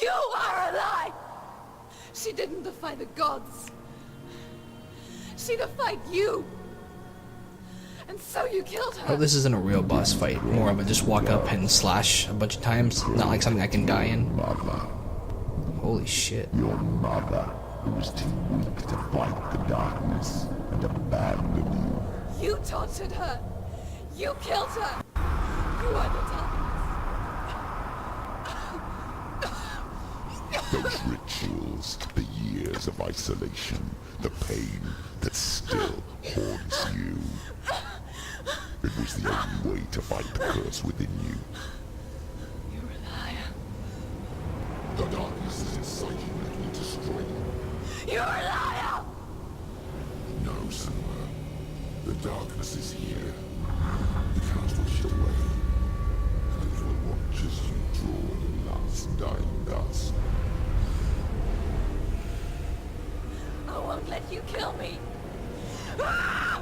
You are a lie! She didn't defy the gods. She defied you. And so you killed her. Oh, this isn't a real boss fight. More of a just walk up and slash a bunch of times. Not like something I can die in. Holy shit. Your mother, who was too weak to fight the darkness and abandoned you. You tortured her. You killed her. You are the darkness. Those rituals, the years of isolation, the pain that still haunts you. It was the only way to fight the curse within you. You're a liar. The darkness is inside you and will destroy you. You're a liar! No, Senua. The darkness is here. You cannot wish it away. And it will watch as you draw the last dying gasp. I won't let you kill me. Ah!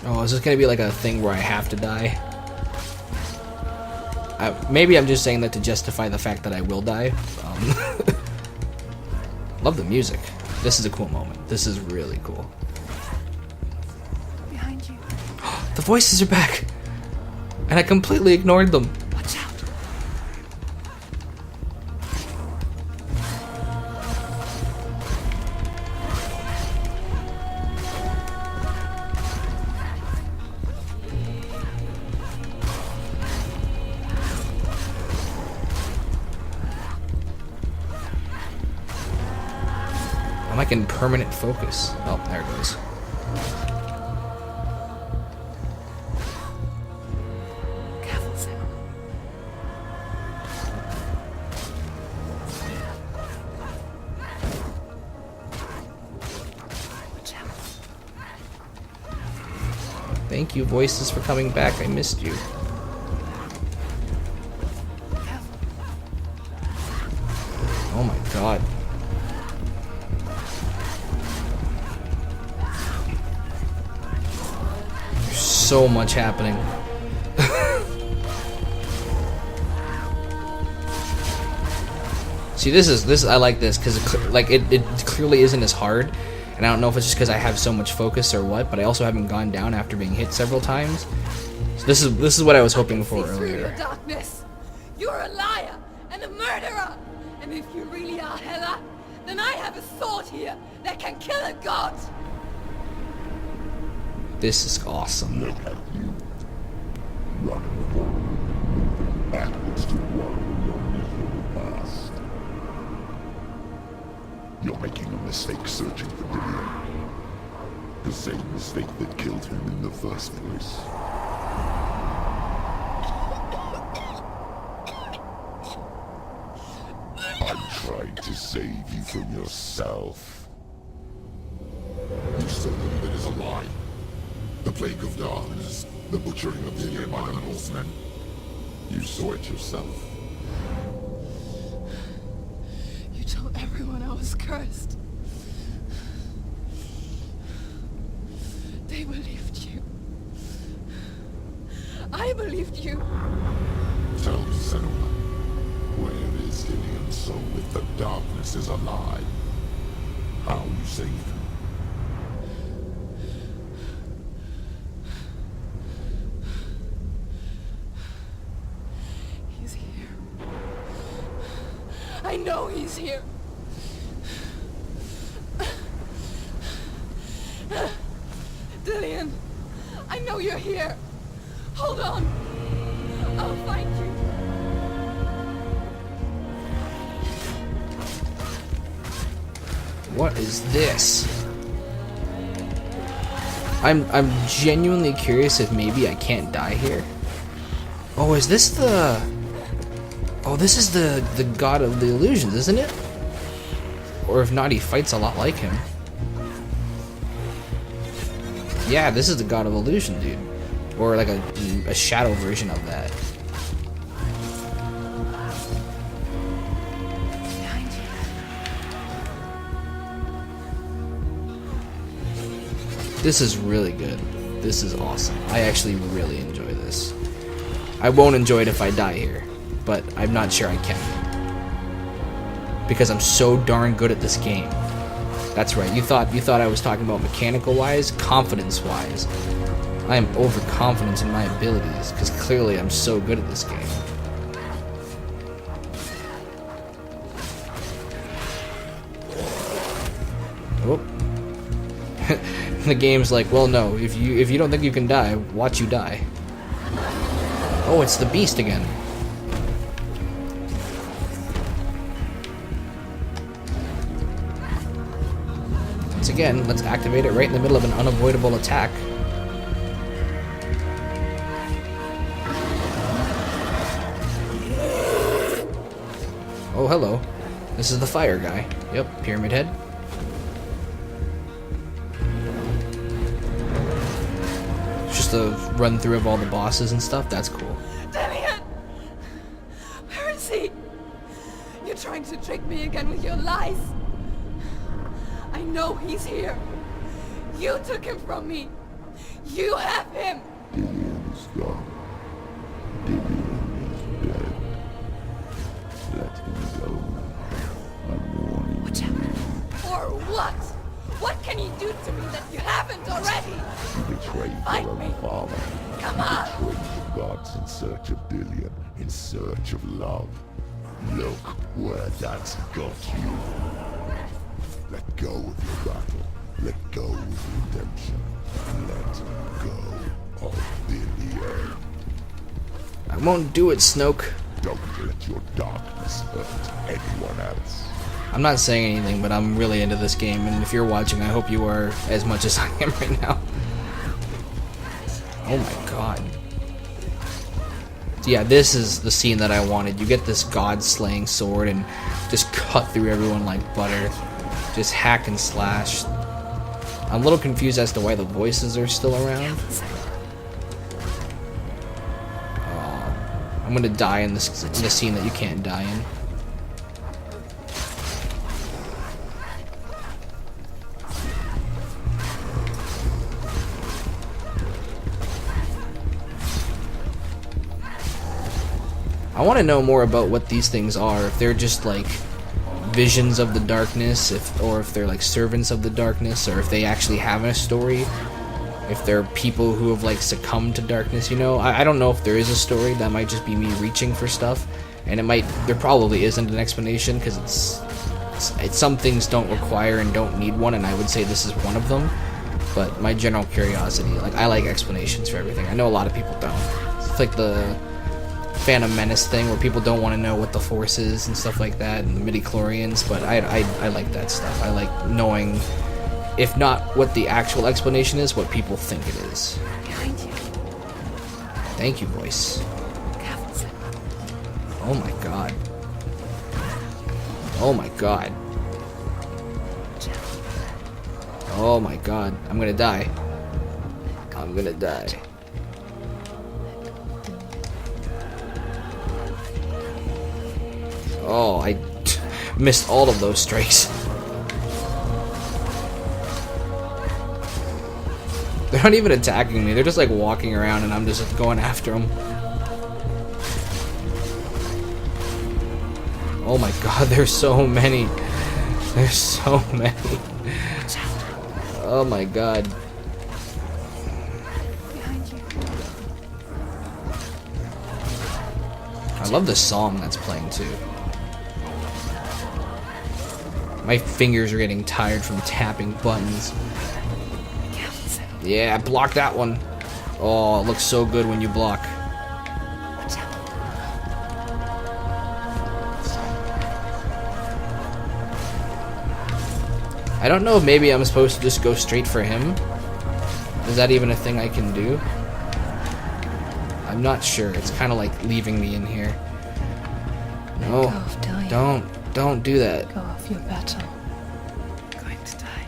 Oh, is this gonna be like a thing where I have to die? Maybe I'm just saying that to justify the fact that I will die. Love the music. This is a cool moment. This is really cool. Behind you. The voices are back! And I completely ignored them. Watch out. I'm like in permanent focus. Oh, there it goes. Careful, Senua. Watch out. Thank you, voices, for coming back. I missed you. Careful. Oh my god. There's so much happening. See, this I like this because it clearly isn't as hard, and I don't know if it's just because I have so much focus or what, but I also haven't gone down after being hit several times. So this is what I was hoping for See through your earlier. darkness. You're a liar and a murderer. And if you really are Hela, then I have a sword here that can kill a god. This is awesome. Look at you. Running forward. Backwards to wallow in your miserable past. You're making a mistake searching for Dillion. The same mistake that killed him in the first place. I'm trying to save you from yourself. You still believe it is a lie? The plague of darkness, the butchering of Dillion by the Northmen. You saw it yourself. You told everyone I was cursed. They believed you. I believed you. Tell me, Senua, where is Dillion soul if the darkness is a lie? How you saved him? He's here. I know he's here. Dillion, I know you're here. Hold on. I'll find you. What is this? I'm genuinely curious if maybe I can't die here. Oh, is this the... Oh, this is the god of the illusions, isn't it? Or if not, he fights a lot like him. Yeah, this is the god of illusion, dude. Or like a shadow version of that. Behind you. This is really good. This is awesome. I actually really enjoy this. I won't enjoy it if I die here, but I'm not sure I can. Because I'm so darn good at this game. That's right, you thought I was talking about mechanical-wise? Confidence-wise. I am overconfident in my abilities, because clearly I'm so good at this game. Oh. The game's like, well, no, if you don't think you can die, watch you die. Oh, it's the beast again. Once again, let's activate it right in the middle of an unavoidable attack. Oh, hello. This is the fire guy. Yep, Pyramid Head. Just a run through of all the bosses and stuff. That's cool. Dillion! Where is he? You're trying to trick me again with your lies. I know he's here. You took him from me. You have him. Dillion is gone. Dillion is dead. Let him go. I'm warning Watch you. out. For what? What can he do to me that you haven't already? You betrayed Fight your me. own father. Come on. Betrayed the gods in search of Dillion, in search of love. Look where that's got you. Let go of your battle. Let go of redemption. Let go of Dillion. I won't do it, Snoke. Don't let your darkness hurt anyone else. I'm not saying anything, but I'm really into this game, and if you're watching, I hope you are as much as I am right now. Oh my god. Yeah, this is the scene that I wanted. You get this god-slaying sword and just cut through everyone like butter. Just hack and slash. I'm a little confused as to why the voices are still around. I'm gonna die in this scene that you can't die in. I want to know more about what these things are. If they're just like visions of the darkness, or if they're like servants of the darkness, or if they actually have a story. If they're people who have like succumbed to darkness, you know. I don't know if there is a story. That might just be me reaching for stuff, and there probably isn't an explanation because it's some things don't require and don't need one, and I would say this is one of them. But my general curiosity, like I like explanations for everything. I know a lot of people don't. It's like the Phantom Menace thing where people don't want to know what the Force is and stuff like that, and the midi-chlorians, but I like that stuff. I like knowing, if not what the actual explanation is, what people think it is. Behind you. Thank you, voice. Careful. Oh my god. Oh my god. Oh my god. I'm gonna die. I'm gonna die. Oh, I missed all of those strikes. They're not even attacking me. They're just like walking around and I'm just going after them. Oh my god, there's so many. There's so many. Oh my god. Behind you. I love the song that's playing too. My fingers are getting tired from tapping buttons. Yeah, block that one. Oh, it looks so good when you block. Watch out. I don't know if maybe I'm supposed to just go straight for him. Is that even a thing I can do? I'm not sure. It's kind of like leaving me in here. No, don't do that. Go off your battle. Going to die.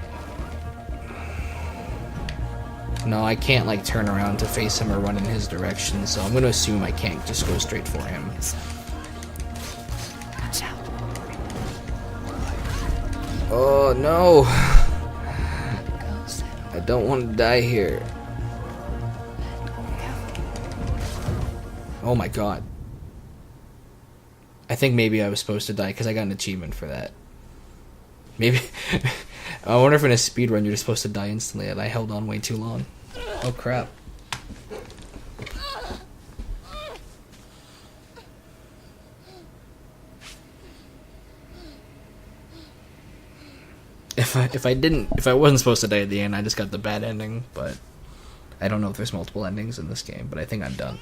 No, I can't like turn around to face him or run in his direction, so I'm gonna assume I can't just go straight for him. Watch out. Oh no! Go, Senua. I don't want to die here. Oh my god. I think maybe I was supposed to die because I got an achievement for that. Maybe. I wonder if in a speedrun you're just supposed to die instantly and I held on way too long. Oh crap. If I wasn't supposed to die at the end, I just got the bad ending, but I don't know if there's multiple endings in this game, but I think I'm done.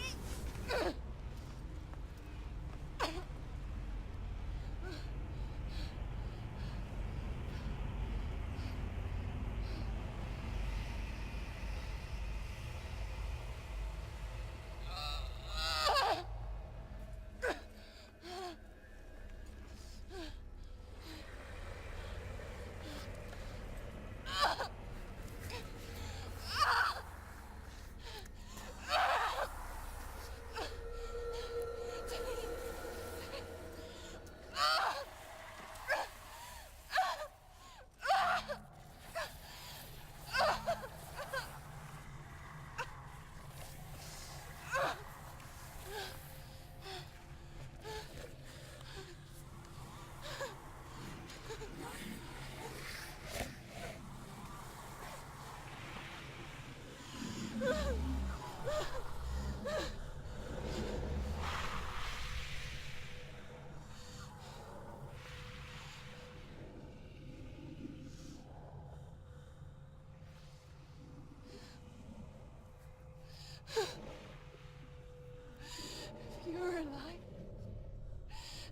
If you're alive,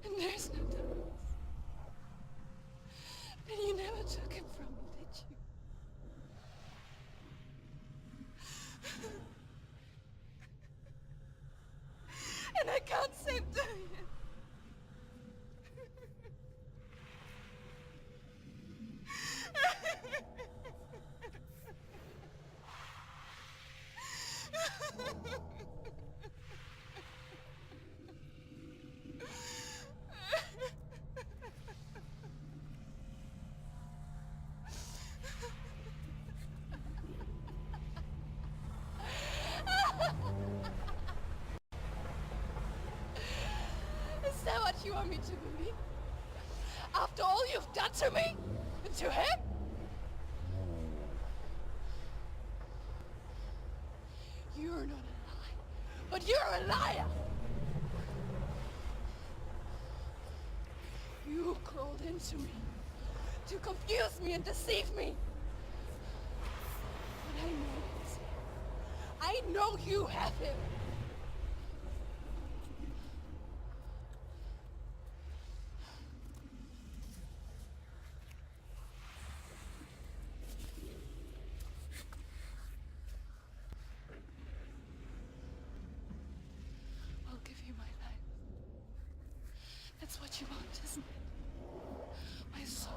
and there's no darkness, then you never took him from me, did you? And I can't seem to him. Is that what you want me to believe? After all you've done to me? And to him? You're not a lie, but you're a liar! You crawled into me to confuse me and deceive me. But I know he's here. I know you have him. I'll give you my life. That's what you want, isn't it? My soul.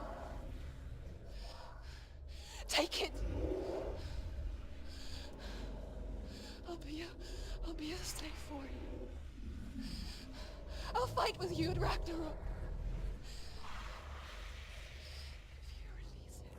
Take it. I'll be a slave for you. I'll fight with you at Ragnarok. If you release it.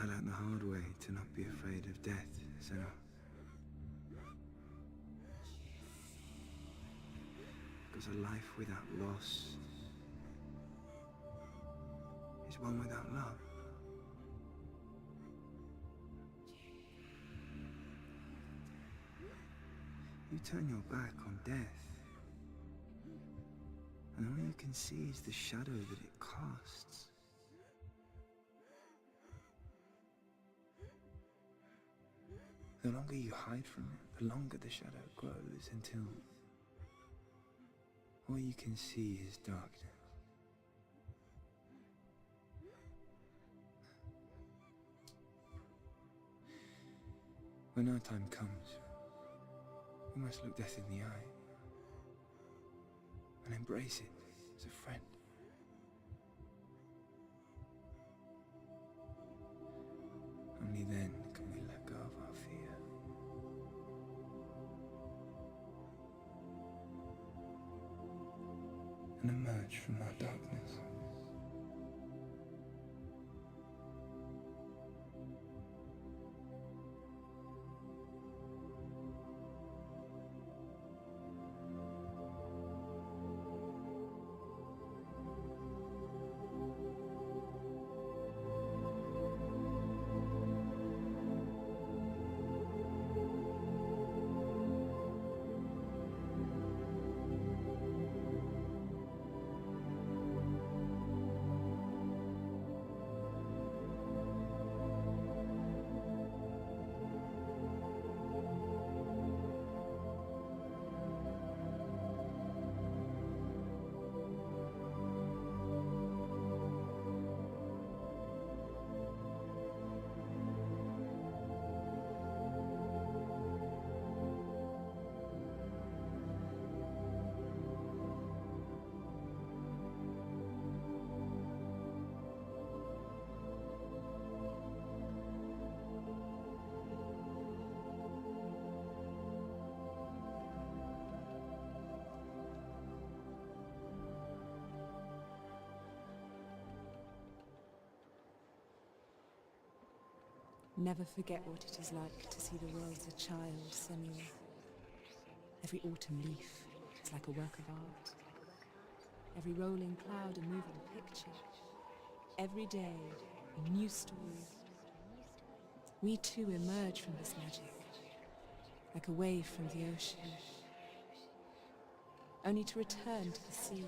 I learned the hard way to not be afraid of death, Senua. Because a life without loss is one without love. You turn your back on death, and all you can see is the shadow that it casts. The longer you hide from it, the longer the shadow grows until all you can see is darkness. When our time comes, we must look death in the eye and embrace it as a friend. Only then can we let go of our fear. And emerge from our darkness. Never forget what it is like to see the world as a child, Senua. Every autumn leaf is like a work of art. Every rolling cloud a moving picture. Every day a new story. We too emerge from this magic, like a wave from the ocean, only to return to the sea.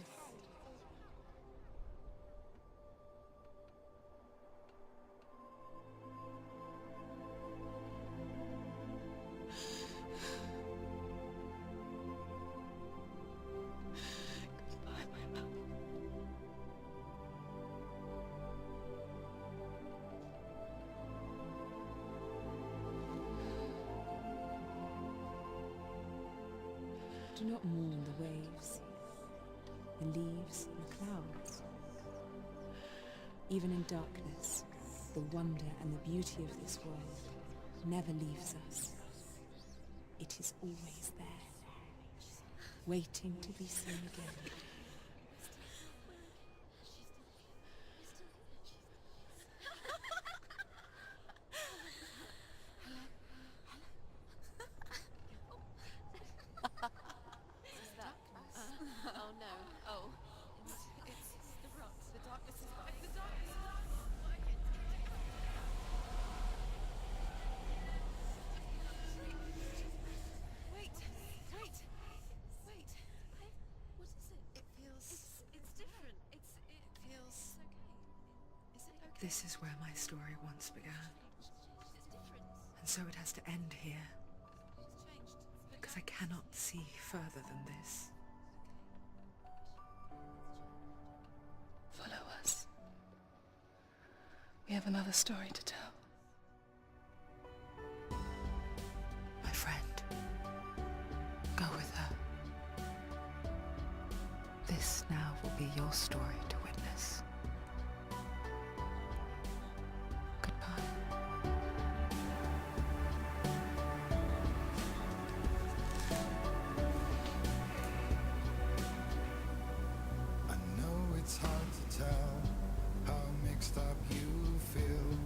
Do not mourn the waves, the leaves and the clouds. Even in darkness, the wonder and the beauty of this world never leaves us. It is always there, waiting to be seen again. Oh no. Oh. It's the rocks. The darkness is back. The darkness is back. Wait. What is it? It feels... It's different. It feels... okay. Is it okay? This is where my story once began. It's different. And so it has to end here, It's changed. because I cannot see further than this. Follow us. We have another story to tell. My friend, go with her. This now will be your story to witness. Goodbye. I know it's hard to tell how mixed up you feel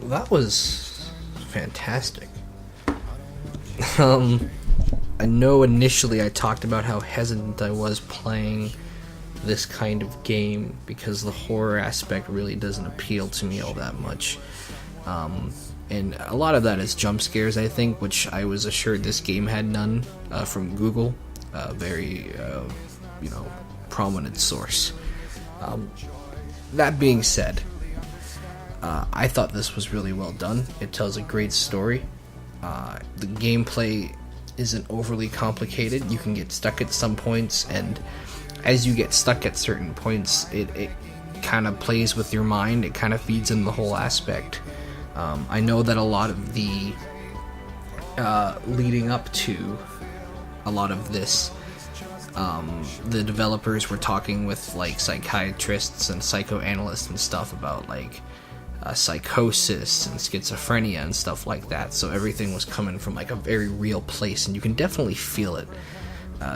that was fantastic. I know initially I talked about how hesitant I was playing this kind of game because the horror aspect really doesn't appeal to me all that much. And a lot of that is jump scares, I think, which I was assured this game had none from Google. Very, prominent source. That being said, I thought this was really well done. It tells a great story. The gameplay isn't overly complicated. You can get stuck at some points, and as you get stuck at certain points, it kind of plays with your mind. It kind of feeds in the whole aspect. I know that a lot of the leading up to a lot of this, the developers were talking with like psychiatrists and psychoanalysts and stuff about like psychosis and schizophrenia and stuff like that. So everything was coming from like a very real place, and you can definitely feel it.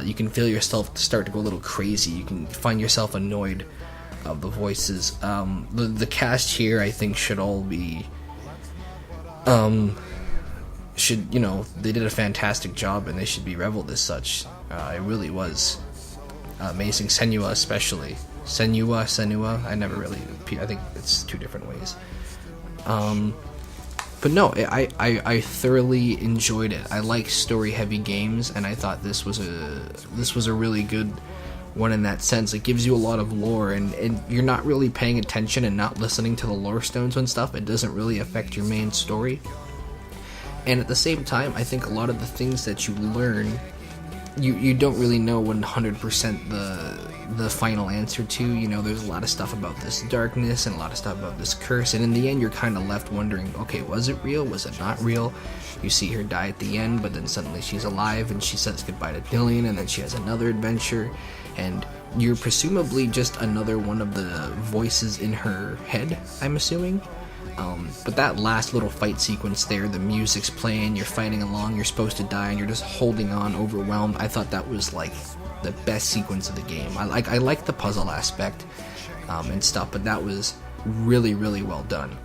You can feel yourself start to go a little crazy. You can find yourself annoyed of the voices. The cast here, I think, should all be they did a fantastic job, and they should be reveled as such. It really was amazing. Senua especially. Senua. I think it's two different ways. But no, I thoroughly enjoyed it. I like story-heavy games, and I thought this was a really good one in that sense. It gives you a lot of lore, and you're not really paying attention and not listening to the lore stones and stuff. It doesn't really affect your main story. And at the same time, I think a lot of the things that you learn, you don't really know 100% the final answer to. You know, there's a lot of stuff about this darkness and a lot of stuff about this curse, and in the end you're kind of left wondering, okay, was it real? Was it not real? You see her die at the end, but then suddenly she's alive, and she says goodbye to Dillian, and then she has another adventure, and you're presumably just another one of the voices in her head, I'm assuming. But that last little fight sequence there, the music's playing, you're fighting along, you're supposed to die, and you're just holding on, overwhelmed. I thought that was like the best sequence of the game. I like the puzzle aspect and stuff, but that was really, really well done.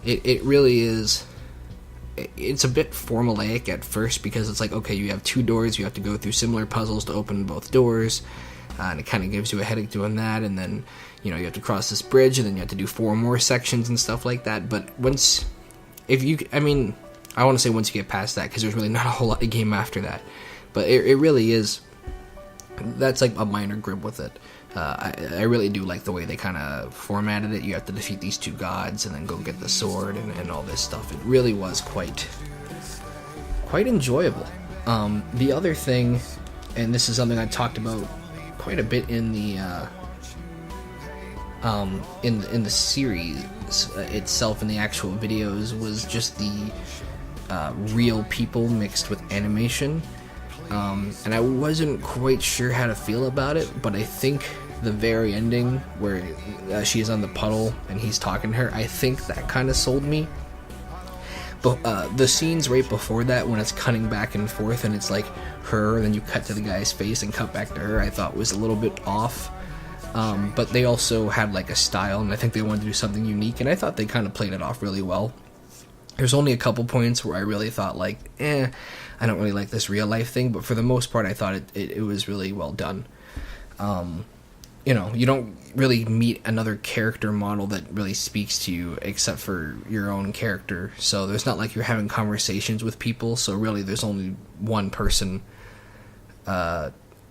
It really is. It's a bit formulaic at first because it's like, okay, you have two doors, you have to go through similar puzzles to open both doors, and it kind of gives you a headache doing that, and then you have to cross this bridge, and then you have to do 4 more sections and stuff like that. But I want to say once you get past that, because there's really not a whole lot of game after that, but it really is, that's like a minor grip with it. I really do like the way they kind of formatted it. You have to defeat these 2 gods and then go get the sword and all this stuff. It really was quite enjoyable. The other thing, and this is something I talked about quite a bit in the series itself, in the actual videos, was just the real people mixed with animation. And I wasn't quite sure how to feel about it, but I think the very ending where she's on the puddle and he's talking to her, I think that kind of sold me. But the scenes right before that, when it's cutting back and forth and it's like her, and then you cut to the guy's face and cut back to her, I thought was a little bit off. But they also had like a style, and I think they wanted to do something unique, and I thought they kind of played it off really well. There's only a couple points where I really thought like, I don't really like this real life thing, but for the most part I thought it was really well done. You don't really meet another character model that really speaks to you except for your own character, so there's not like you're having conversations with people, so really there's only one person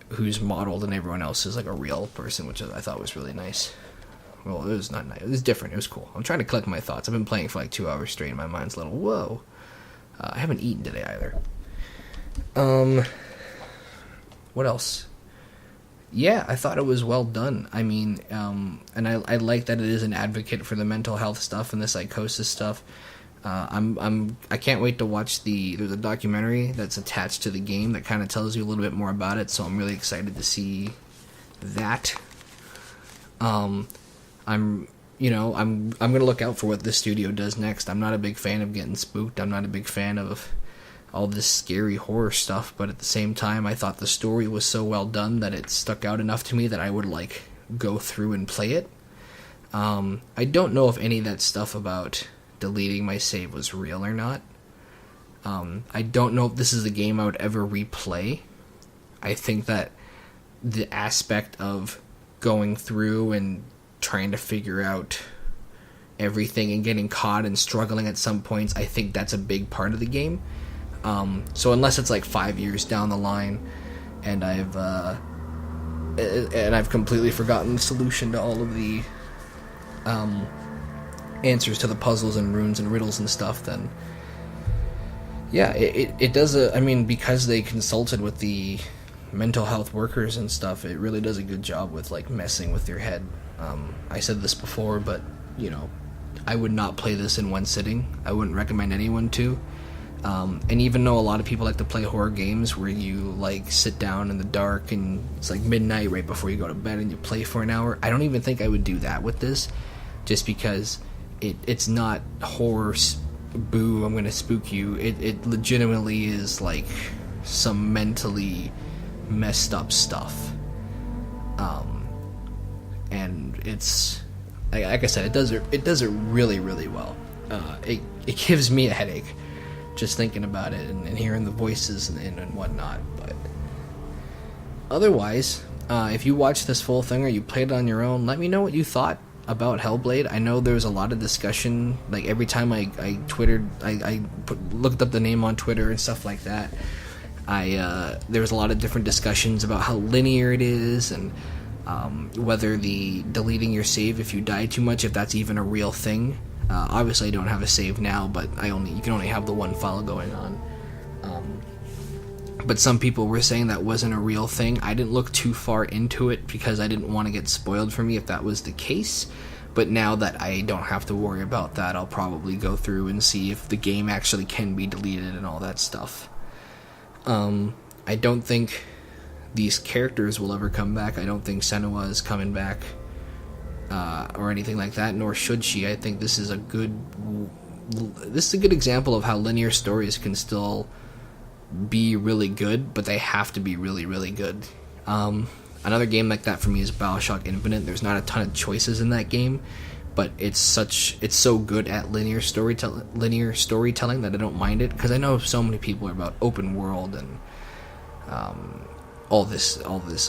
who's modeled, and everyone else is like a real person, which I thought was really nice. Well, it was not nice. It was different. It was cool. I'm trying to collect my thoughts. I've been playing for like 2 hours straight, and my mind's a little, whoa. I haven't eaten today either. What else? Yeah, I thought it was well done. I mean, and I like that it is an advocate for the mental health stuff and the psychosis stuff. I can't wait to watch there's a documentary that's attached to the game that kind of tells you a little bit more about it, so I'm really excited to see that. I'm gonna look out for what this studio does next. I'm not a big fan of getting spooked. I'm not a big fan of all this scary horror stuff, but at the same time, I thought the story was so well done that it stuck out enough to me that I would go through and play it. I don't know if any of that stuff about deleting my save was real or not. I don't know if this is a game I would ever replay. I think that the aspect of going through and trying to figure out everything and getting caught and struggling at some points, I think that's a big part of the game. So unless it's like 5 years down the line and I've completely forgotten the solution to all of the answers to the puzzles and runes and riddles and stuff, then yeah, it does because they consulted with the mental health workers and stuff, it really does a good job with like messing with your head. I said this before, but I would not play this in one sitting. I wouldn't recommend anyone to. And even though a lot of people like to play horror games where you like sit down in the dark and it's like midnight right before you go to bed and you play for an hour, I don't even think I would do that with this, just because it's not horror, boo, I'm gonna spook you. It legitimately is like some mentally messed up stuff. And it's like I said, it does it really, really well. It gives me a headache just thinking about it and hearing the voices and whatnot. But otherwise, if you watched this full thing or you played it on your own, let me know what you thought about Hellblade. I know there was a lot of discussion. Like every time I looked up the name on Twitter and stuff like that, there was a lot of different discussions about how linear it is and whether the deleting your save if you die too much, if that's even a real thing. Obviously I don't have a save now, but you can only have the one file going on. But some people were saying that wasn't a real thing. I didn't look too far into it because I didn't want to get spoiled for me if that was the case. But now that I don't have to worry about that, I'll probably go through and see if the game actually can be deleted and all that stuff. I don't think these characters will ever come back. I don't think Senua is coming back or anything like that, nor should she. I think this is a good example of how linear stories can still be really good, but they have to be really, really good. Another game like that for me is BioShock Infinite. There's not a ton of choices in that game, but it's so good at linear storytelling that I don't mind it, because I know so many people are about open world and all this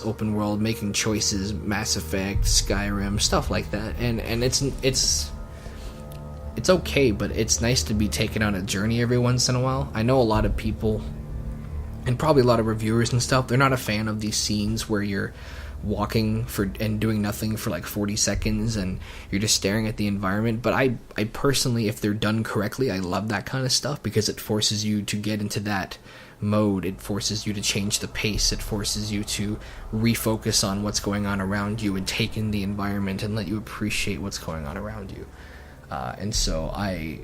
open world, making choices, Mass Effect, Skyrim, stuff like that, and it's okay, but it's nice to be taken on a journey every once in a while. I know a lot of people, and probably a lot of reviewers and stuff, they're not a fan of these scenes where you're walking and doing nothing for like 40 seconds and you're just staring at the environment. But I personally, if they're done correctly, I love that kind of stuff, because it forces you to get into that mode. It forces you to change the pace. It forces you to refocus on what's going on around you and take in the environment and let you appreciate what's going on around you. And so I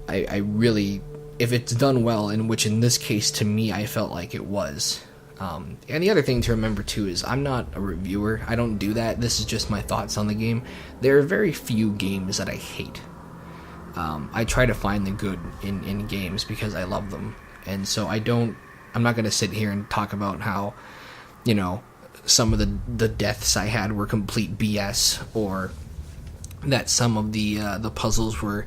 really, if it's done well, in which in this case to me I felt like it was. And the other thing to remember too is I'm not a reviewer. I don't do that. This is just my thoughts on the game. There are very few games that I hate. I try to find the good in games because I love them. And so I'm not going to sit here and talk about how, some of the deaths I had were complete BS, or that some of the puzzles were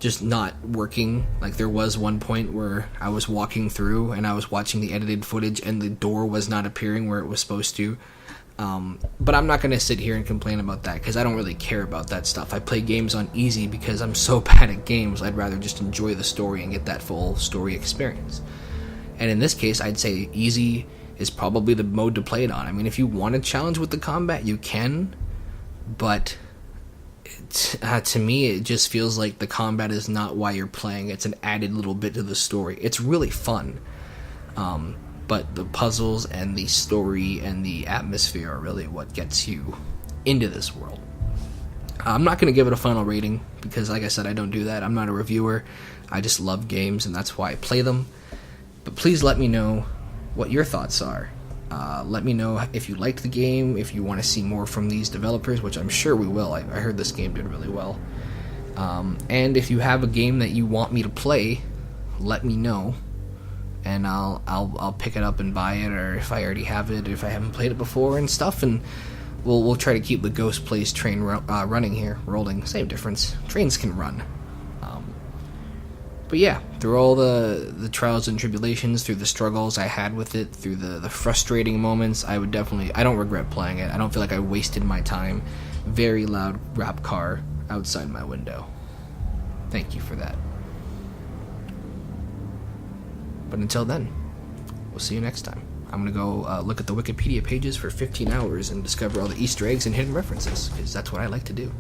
just not working. Like there was one point where I was walking through and I was watching the edited footage and the door was not appearing where it was supposed to. But I'm not going to sit here and complain about that, because I don't really care about that stuff. I play games on easy because I'm so bad at games. I'd rather just enjoy the story and get that full story experience. And in this case, I'd say easy is probably the mode to play it on. I mean, if you want a challenge with the combat, you can, but to me, it just feels like the combat is not why you're playing. It's an added little bit to the story. It's really fun. But the puzzles and the story and the atmosphere are really what gets you into this world. I'm not going to give it a final rating because, like I said, I don't do that. I'm not a reviewer. I just love games, and that's why I play them. But please let me know what your thoughts are. Let me know if you liked the game, if you want to see more from these developers, which I'm sure we will. I heard this game did really well. And if you have a game that you want me to play, let me know. And I'll pick it up and buy it, or if I already have it, if I haven't played it before and stuff, and we'll try to keep the Ghostplays train rolling here. Same difference. Trains can run. But yeah, through all the trials and tribulations, through the struggles I had with it, through the frustrating moments, I don't regret playing it. I don't feel like I wasted my time. Very loud rap car outside my window. Thank you for that. But until then, we'll see you next time. I'm going to go look at the Wikipedia pages for 15 hours and discover all the Easter eggs and hidden references, because that's what I like to do.